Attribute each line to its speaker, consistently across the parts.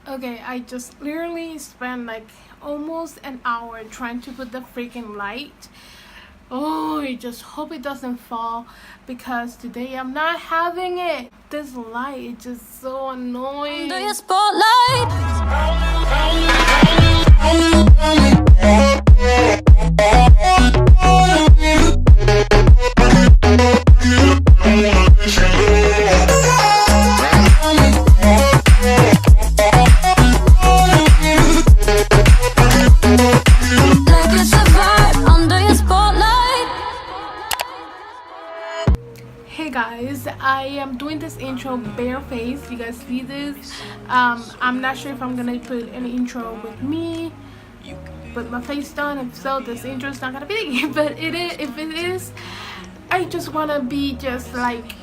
Speaker 1: Okay, I just literally spent like almost an hour trying to put the freaking light. Oh, I just hope it doesn't fall because today I'm not having it. This light is just so annoying.
Speaker 2: Under your spotlight.
Speaker 1: Hey guys, I am doing this intro barefaced. You guys see this? I'm not sure if I'm gonna put an intro with me with my face done. If so, this intro is not gonna be. But it is. If it is, I just wanna be just like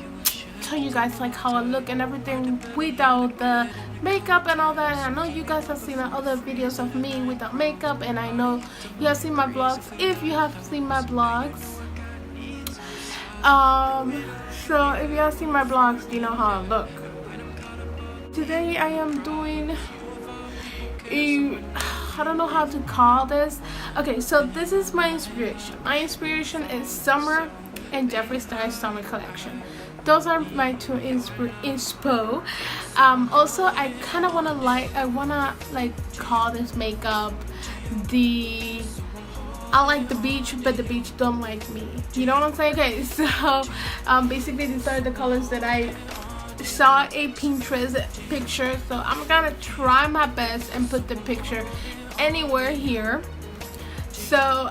Speaker 1: tell you guys like how I look and everything without the makeup and all that. And I know you guys have seen other videos of me without makeup, and I know you have seen my vlogs. If you have seen my vlogs, so if you have seen my vlogs, you know how I look. Today I am doing I don't know how to call this. Okay, so this is my inspiration. My inspiration is Summer and Jeffree Star Summer Collection. Those are my two inspo. Also, I kind of wanna call this makeup I like the beach, but the beach don't like me. You know what I'm saying? Okay, so basically these are the colors that I saw a Pinterest picture. So I'm gonna try my best and put the picture anywhere here. So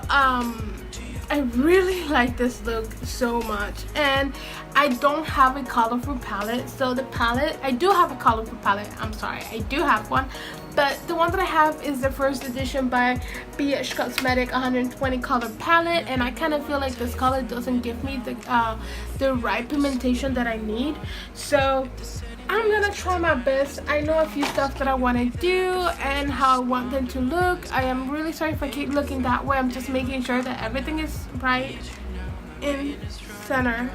Speaker 1: I really like this look so much, and I don't have a colorful palette. So the palette, I do have a colorful palette. I'm sorry, I do have one, but the one that I have is the first edition by BH Cosmetic 120 color palette, and I kind of feel like this color doesn't give me the right pigmentation that I need. So I'm gonna try my best. I know a few stuff that I want to do and how I want them to look. I am really sorry if I keep looking that way. I'm just making sure that everything is right in center.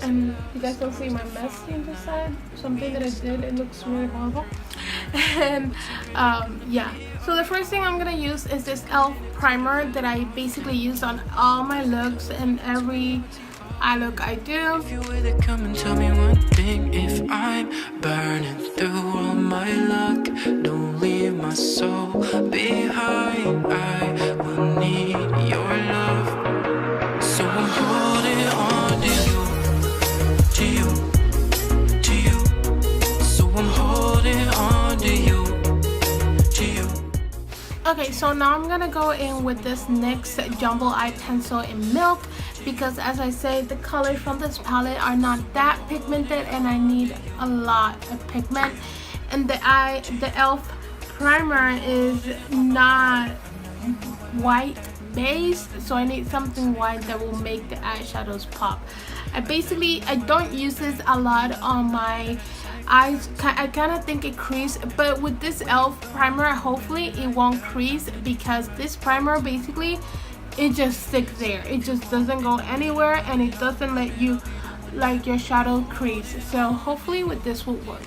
Speaker 1: And you guys don't see my mess in this side. Something that I did, it looks really horrible. And yeah. So the first thing I'm gonna use is this e.l.f. primer that I basically use on all my looks and every eye look I do.
Speaker 3: If you were to come and tell me one thing, if I'm burning through all my luck, don't leave my soul behind. I will need your love, so I'm holding on to you, so I'm holding on to you.
Speaker 1: Okay, so now I'm gonna go in with this NYX Jumbo Eye Pencil in Milk, because as I say, the colors from this palette are not that pigmented and I need a lot of pigment. And the e.l.f. primer is not white based, so I need something white that will make the eyeshadows pop. I don't use this a lot on my eyes. I kind of think it crease, but with this e.l.f. primer, hopefully it won't crease, because this primer basically it just sticks there. It just doesn't go anywhere, and it doesn't let you like your shadow crease. So hopefully with this will work.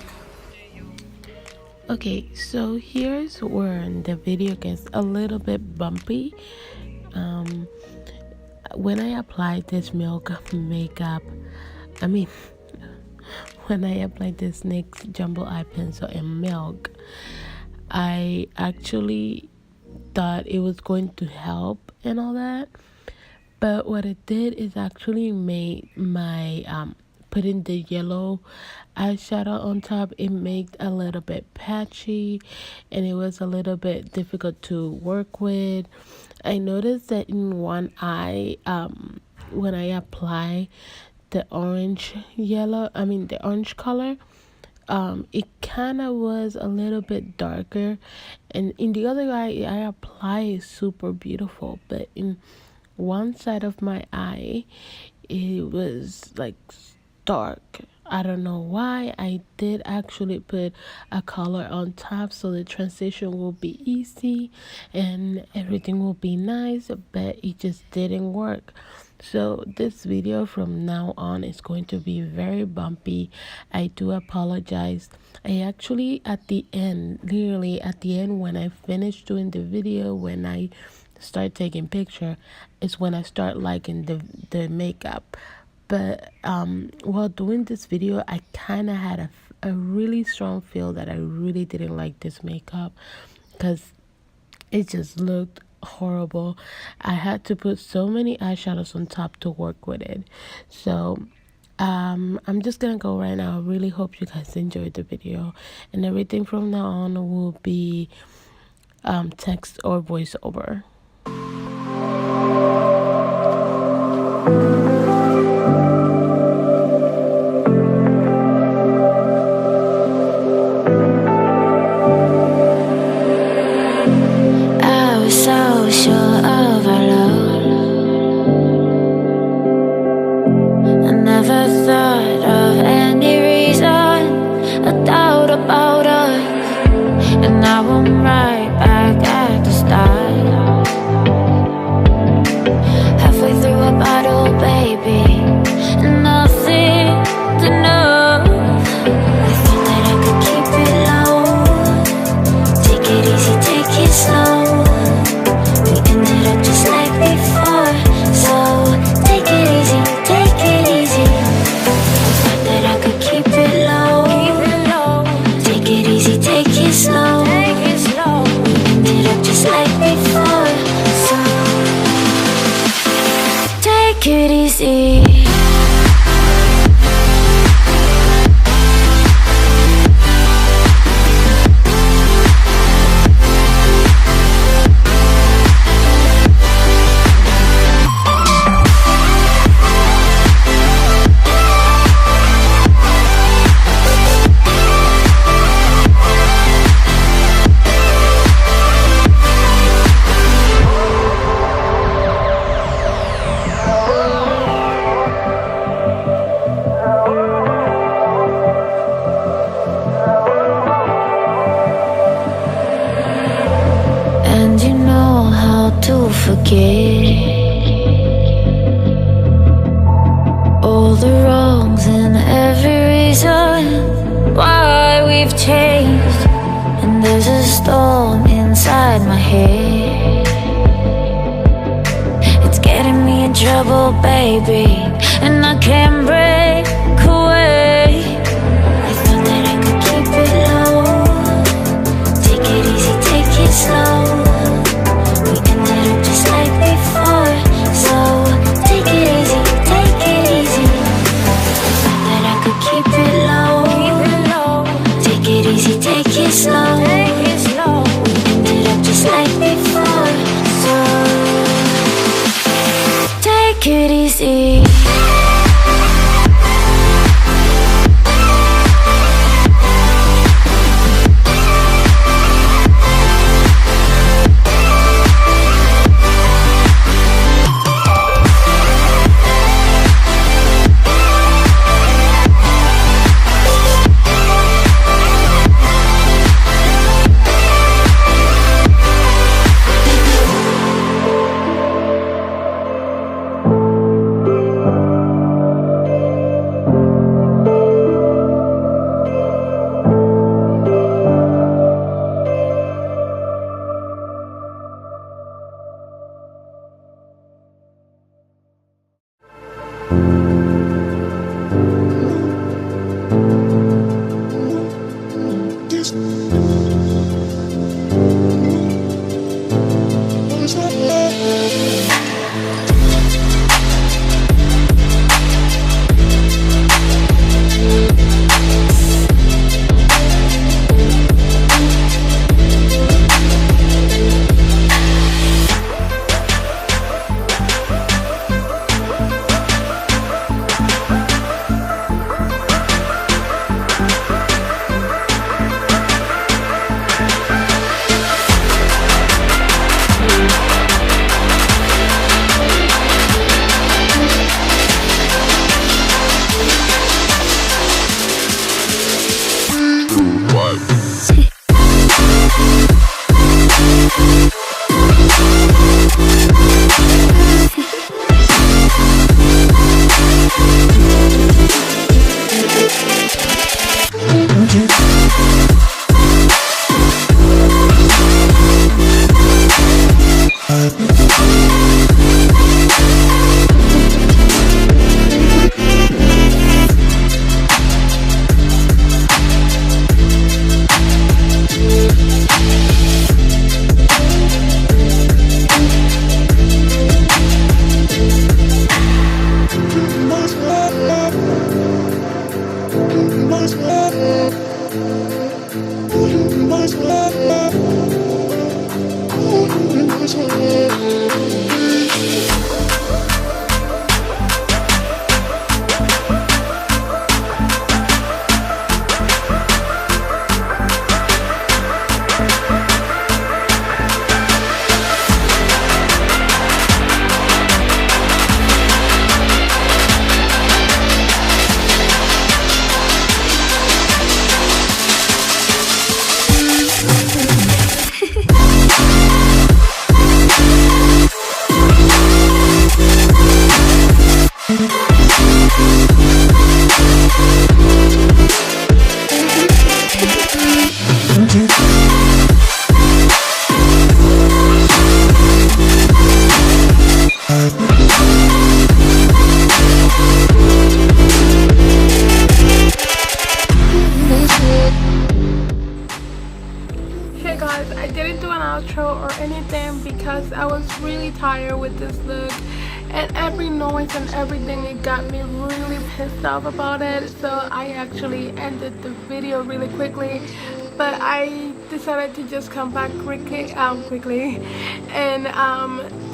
Speaker 4: Okay, so here's where the video gets a little bit bumpy. When I applied this makeup, when I applied this NYX Jumbo Eye Pencil in Milk, I actually thought it was going to help and all that, but what it did is actually made my putting the yellow eyeshadow on top, it made a little bit patchy and it was a little bit difficult to work with. I noticed that in one eye, when I apply the orange color, it kind of was a little bit darker, and in the other eye I apply it super beautiful, but in one side of my eye it was like dark. I don't know why. I did actually put a color on top so the transition will be easy and everything will be nice, but it just didn't work. So this video from now on is going to be very bumpy. I do apologize. I actually at the end, literally at the end, when I finish doing the video, when I start taking picture, is when I start liking the makeup. But while doing this video, I kind of had a really strong feel that I really didn't like this makeup, because it just looked horrible. I had to put so many eyeshadows on top to work with it. So I'm just gonna go right now. I really hope you guys enjoyed the video, and everything from now on will be text or voiceover.
Speaker 2: Take it easy. To forget all the wrongs and every reason why we've changed. And there's a storm inside my head, it's getting me in trouble, baby, and I can't break away. I thought that I could keep it low, take it easy, take it slow. Just like before, so take it easy, take it easy. Thought that I could keep it low, take it easy, take it slow. Ended up just like before, so take it easy.
Speaker 1: Hey guys, I didn't do an outro or anything because I was really tired with this look, and every noise and everything, it got me really pissed off about it. So I actually ended the video really quickly, but I decided to just come back quickly and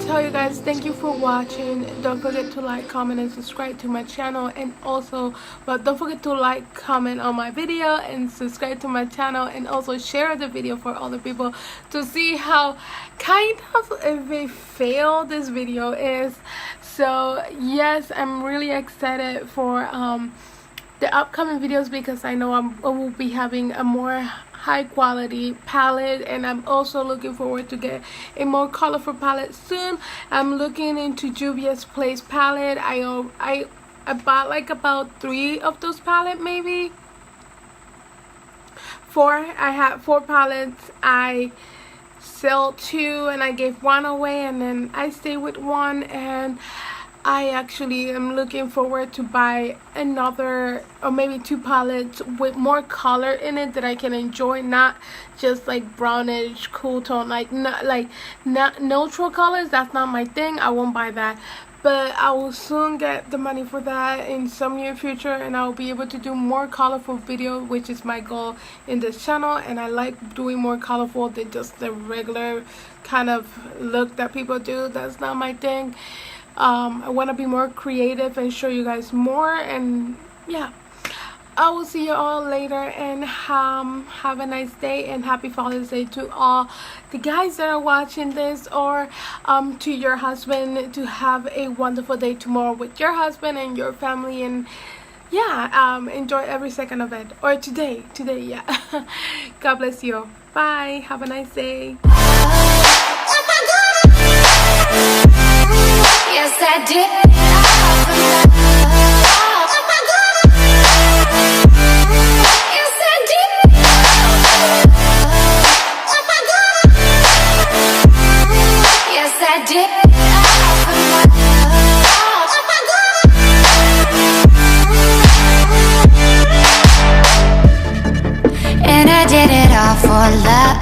Speaker 1: tell you guys thank you for watching. Don't forget to like, comment, and subscribe to my channel, and also, but don't forget to like, comment on my video and subscribe to my channel, and also share the video for other people to see how kind of a fail this video is. So yes, I'm really excited for the upcoming videos because I know I will be having a more high quality palette, and I'm also looking forward to get a more colorful palette soon. I'm looking into Juvia's Place palette. I bought like about 3 of those palettes, maybe 4. I had 4 palettes. I sold 2 and I gave 1 away, and then I stayed with 1, and I actually am looking forward to buy another or maybe 2 palettes with more color in it that I can enjoy, not just like brownish cool tone, like not neutral colors. That's not my thing. I won't buy that, but I will soon get the money for that in some near future, and I will be able to do more colorful video, which is my goal in this channel. And I like doing more colorful than just the regular kind of look that people do. That's not my thing. I want to be more creative and show you guys more, and yeah, I will see you all later, and have a nice day, and happy Father's Day to all the guys that are watching this, or to your husband, to have a wonderful day tomorrow with your husband and your family, and yeah, enjoy every second of it, or today, yeah. God bless you. Bye, have a nice day.
Speaker 2: Yes, I did. Yes, I did. Yes, I did. And I did it all for love.